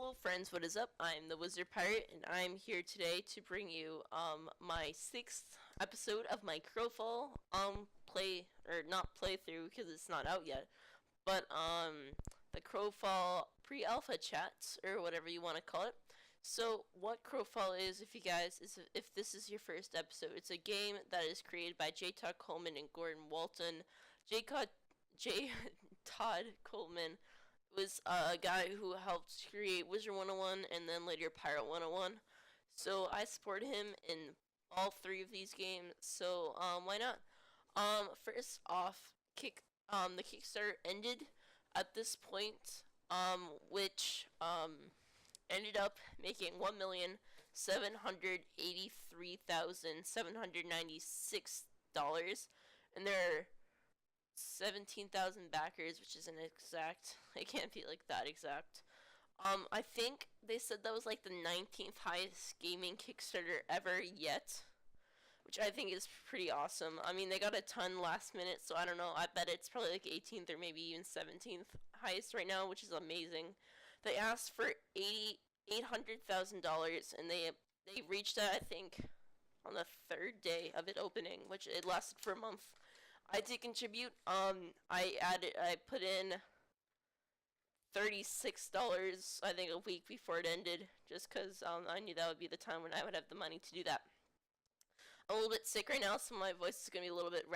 Hello friends, what is up? I'm the Wizard Pirate and I'm here today to bring you my 6th episode of my Crowfall play or not playthrough because it's not out yet. But the Crowfall pre-alpha chats or whatever you want to call it. So what Crowfall is, if this is your first episode, it's a game that is created by J. Todd Coleman and Gordon Walton. J. Todd Coleman was a guy who helped create Wizard 101 and then later Pirate 101. So I support him in all three of these games. So why not? First off, the Kickstarter ended at this point, which ended up making $1,783,796, and there are 17,000 backers, which isn't exact. It can't be like that exact. I think they said that was like the 19th highest gaming Kickstarter ever yet, which I think is pretty awesome. I mean, they got a ton last minute, so I don't know. I bet it's probably like 18th or maybe even 17th highest right now, which is amazing. They asked for $800,000, and they reached that, I think, on the third day of it opening, which it lasted for a month. I did contribute. I put in $36, I think, a week before it ended, just because I knew that would be the time when I would have the money to do that. I'm a little bit sick right now, so my voice is going to be a little bit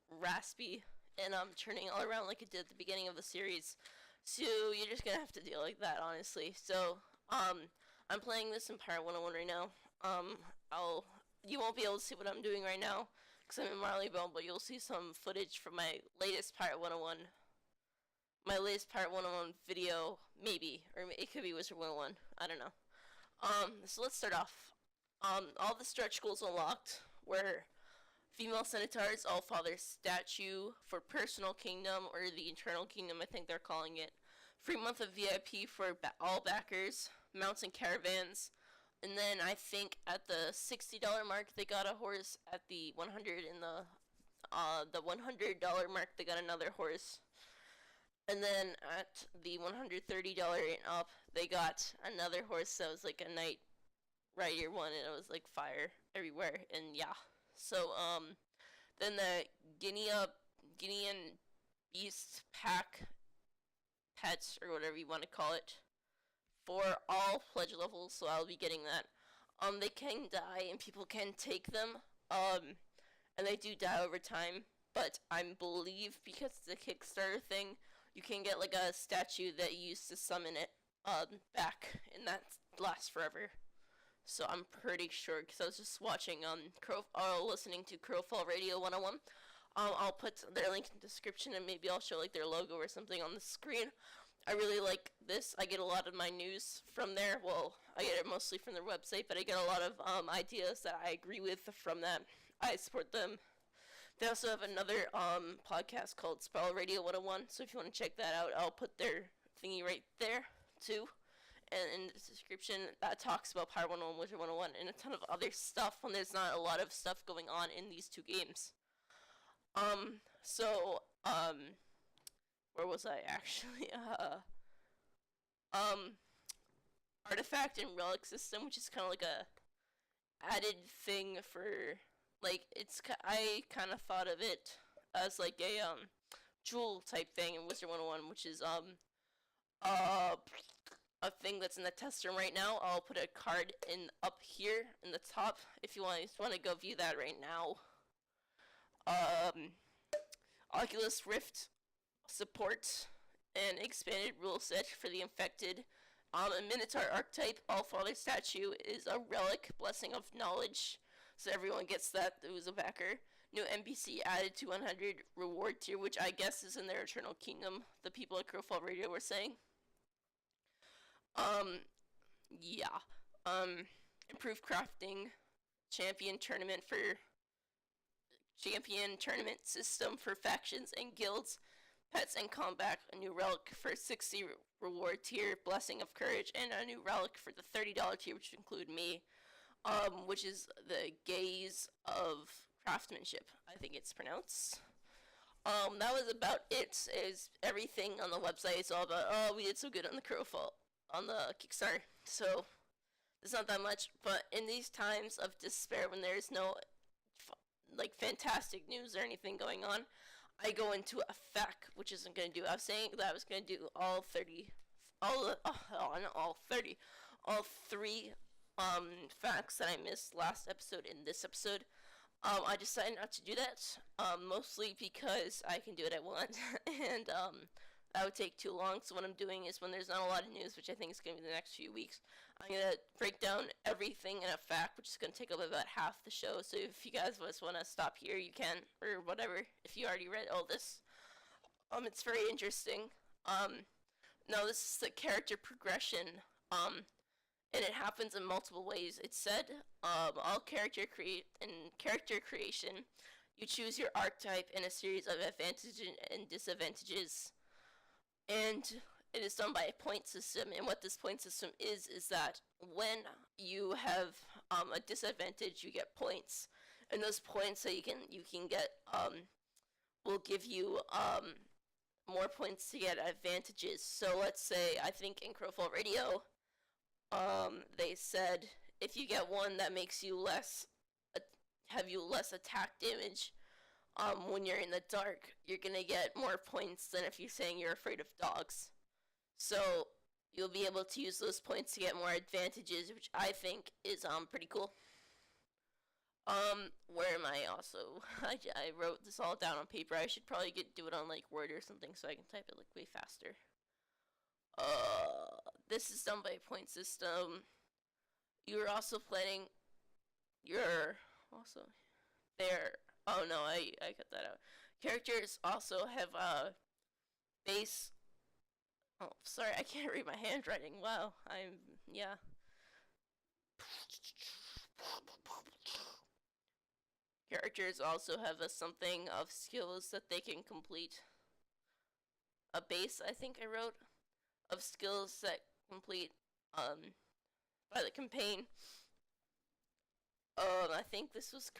raspy, and I'm turning all around like it did at the beginning of the series. So you're just going to have to deal like that, honestly. So, I'm playing this in Pirate 101 right now. You won't be able to see what I'm doing right now, because I'm in Marleybone, but you'll see some footage from my latest Pirate 101. My latest Pirate 101 video, maybe, or it could be Wizard 101. I don't know. So let's start off. All the stretch goals unlocked were female centaurs, all father statue for personal kingdom, or the internal kingdom, I think they're calling it. Free month of VIP for all backers, mounts and caravans. And then I think at the $60 mark they got a horse. At the 100 and the $100 mark they got another horse. And then at the $130 and up they got another horse that was like a Knight Rider one, and it was like fire everywhere. And yeah, so then the Guinean Beast pack pets, or whatever you want to call it, for all pledge levels, so I'll be getting that. They can die and people can take them, and they do die over time, but I believe because it's a Kickstarter thing, you can get like a statue that you used to summon it back, and that lasts forever. So I'm pretty sure, because I was just watching listening to Crowfall Radio 101. I'll put their link in the description, and maybe I'll show like their logo or something on the screen. I really like this. I get a lot of my news from there. Well, I get it mostly from their website, but I get a lot of ideas that I agree with from that. I support them. They also have another podcast called Spiral Radio 101, so if you want to check that out, I'll put their thingy right there too. And in the description, that talks about Pirate 101, Wizard 101, and a ton of other stuff when there's not a lot of stuff going on in these two games. Where was I actually? Artifact and relic system, which is kind of like a added thing for, like, I kind of thought of it as like a jewel type thing in Wizard 101, which is a thing that's in the test room right now. I'll put a card in up here in the top if you want to go view that right now. Oculus Rift support and expanded rule set for the infected. A Minotaur archetype, all father statue, is a relic, blessing of knowledge, so everyone gets that who's a backer. New NPC added to 100 reward tier, which I guess is in their Eternal Kingdom, the people at Crowfall Radio were saying. Improved crafting, champion tournament system for factions and guilds, pets and combat, a new relic for 60 reward tier, blessing of courage, and a new relic for the $30 tier, which include me, which is the gaze of craftsmanship, I think it's pronounced. That was about it. Is everything on the website? It's all about, oh, we did so good on the Crowfall on the Kickstarter. So it's not that much, but in these times of despair, when there's no like fantastic news or anything going on, I go into a FAQ, which isn't gonna do. I was saying that I was gonna do all 30, not all 30, all three facts that I missed last episode in this episode. I decided not to do that, mostly because I can do it at once, and that would take too long. So what I'm doing is when there's not a lot of news, which I think is going to be the next few weeks, I'm going to break down everything in a fact, which is going to take up about half the show. So if you guys just want to stop here, you can, or whatever, if you already read all this. It's very interesting. Now this is the character progression, and it happens in multiple ways. It said, all character creation, you choose your archetype in a series of advantages and disadvantages, and it is done by a point system. And what this point system is that when you have a disadvantage, you get points, and those points that you can get will give you more points to get advantages. So let's say, I think in Crowfall Radio, they said if you get one that makes you less attack damage, when you're in the dark, you're gonna get more points than if you're saying you're afraid of dogs. So you'll be able to use those points to get more advantages, which I think is pretty cool. Where am I also? I wrote this all down on paper. I should probably do it on like Word or something so I can type it like way faster. This is done by a point system. You're also planning. You're also there. Oh no, I cut that out. Characters also have base. Oh, sorry, I can't read my handwriting. Wow, yeah. Characters also have something of skills that they can complete. A base, I think I wrote, of skills that complete by the campaign. I think this was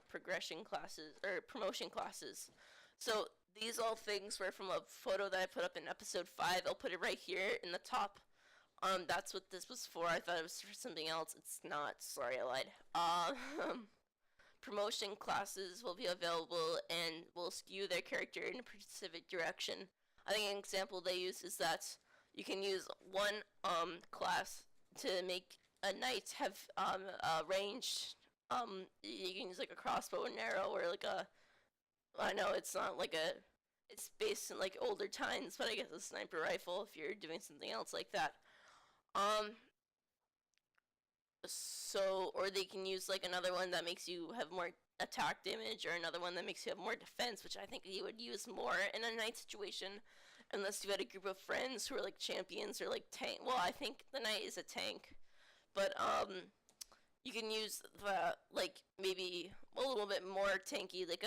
progression classes or promotion classes. So these all things were from a photo that I put up in episode 5. I'll put it right here in the top. That's what this was for. I thought it was for something else. It's not. Sorry, I lied. Promotion classes will be available and will skew their character in a specific direction. I think an example they use is that you can use one class to make a knight have ranged. You can use like a crossbow and arrow, or like a. I know it's not like a. It's based in like older times, but I guess a sniper rifle if you're doing something else like that. So, or they can use like another one that makes you have more attack damage, or another one that makes you have more defense, which I think you would use more in a knight situation, unless you had a group of friends who are like champions or like tank. Well, I think the knight is a tank, but you can use the like maybe a little bit more tanky, like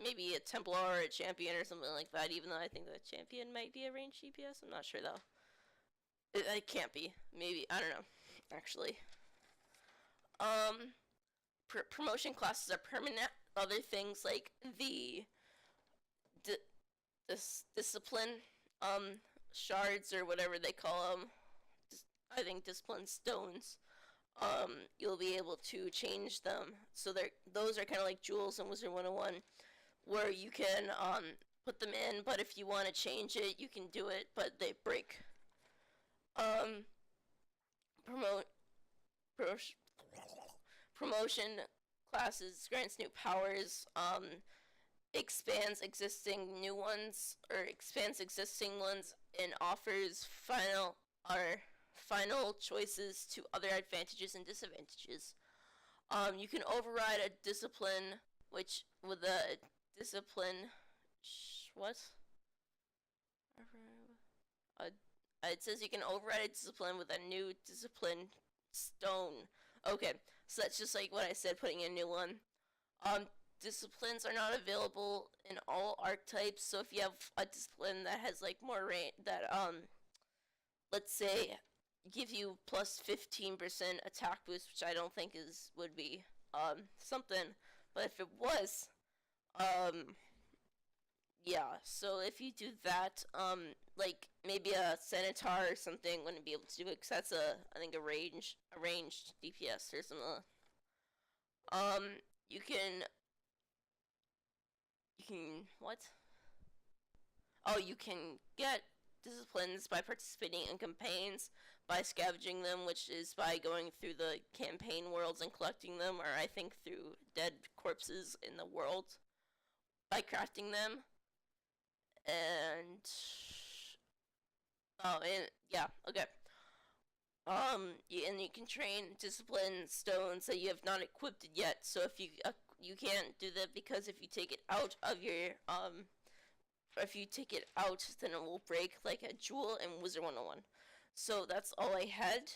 maybe a Templar or a champion or something like that. Even though I think the champion might be a ranged DPS, I'm not sure though. It can't be. Maybe, I don't know. Actually. Promotion classes are permanent. Other things like the discipline shards or whatever they call them. I think discipline stones. You'll be able to change them. So those are kind of like jewels in Wizard 101, where you can put them in, but if you want to change it, you can do it, but they break. Promotion classes grants new powers, expands existing new ones, or expands existing ones, and offers final choices to other advantages and disadvantages. You can override a discipline, which with a discipline, it says you can override a discipline with a new discipline stone. Okay, so that's just like what I said, putting in a new one. Disciplines are not available in all archetypes, so if you have a discipline that has like more range, that let's say give you plus 15% attack boost, which I don't think would be something, but if it was yeah, so if you do that, like maybe a Centaur or something wouldn't be able to do it because that's I think a ranged DPS or something. Um, you can, what? Oh, you can get disciplines by participating in campaigns, by scavenging them, which is by going through the campaign worlds and collecting them, or I think through dead corpses in the world, by crafting them, and and yeah, okay. And you can train discipline stones that you have not equipped yet. So if you can't do that because if you take it out of your if you take it out, then it will break like a jewel in Wizard 101. So that's all I had.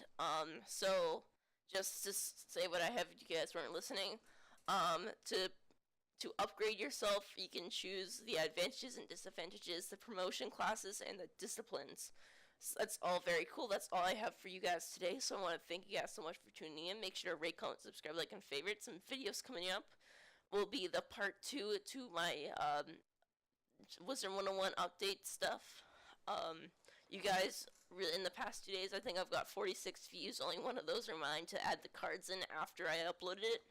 So just to say what I have, if you guys weren't listening, to upgrade yourself, you can choose the advantages and disadvantages, the promotion classes, and the disciplines. So that's all very cool. That's all I have for you guys today. So I want to thank you guys so much for tuning in. Make sure to rate, comment, subscribe, like, and favorite. Some videos coming up will be the part 2 to my Wizard 101 update stuff. You guys, really, in the past 2 days, I think I've got 46 views. Only one of those are mine to add the cards in after I uploaded it.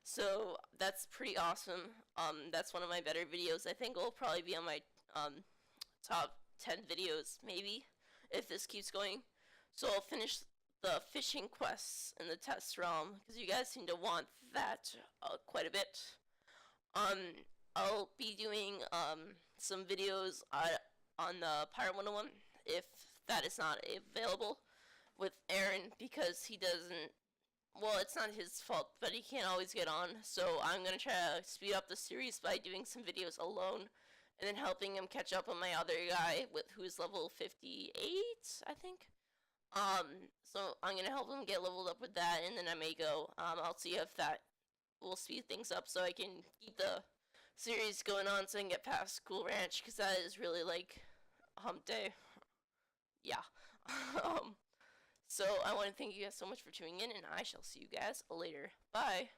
So that's pretty awesome. That's one of my better videos. I think it'll probably be on my top 10 videos, maybe, if this keeps going. So I'll finish the fishing quests in the test realm, because you guys seem to want that quite a bit. I'll be doing some videos on the Pirate 101 if that is not available with Aaron, because he doesn't, well, it's not his fault, but he can't always get on. So I'm going to try to speed up the series by doing some videos alone and then helping him catch up on my other guy who's level 58, I think. So I'm going to help him get leveled up with that, and then I may go. I'll see if that will speed things up so I can keep the series going on so I can get past Cool Ranch, because that is really like hump day. Yeah. So I want to thank you guys so much for tuning in, and I shall see you guys later. Bye.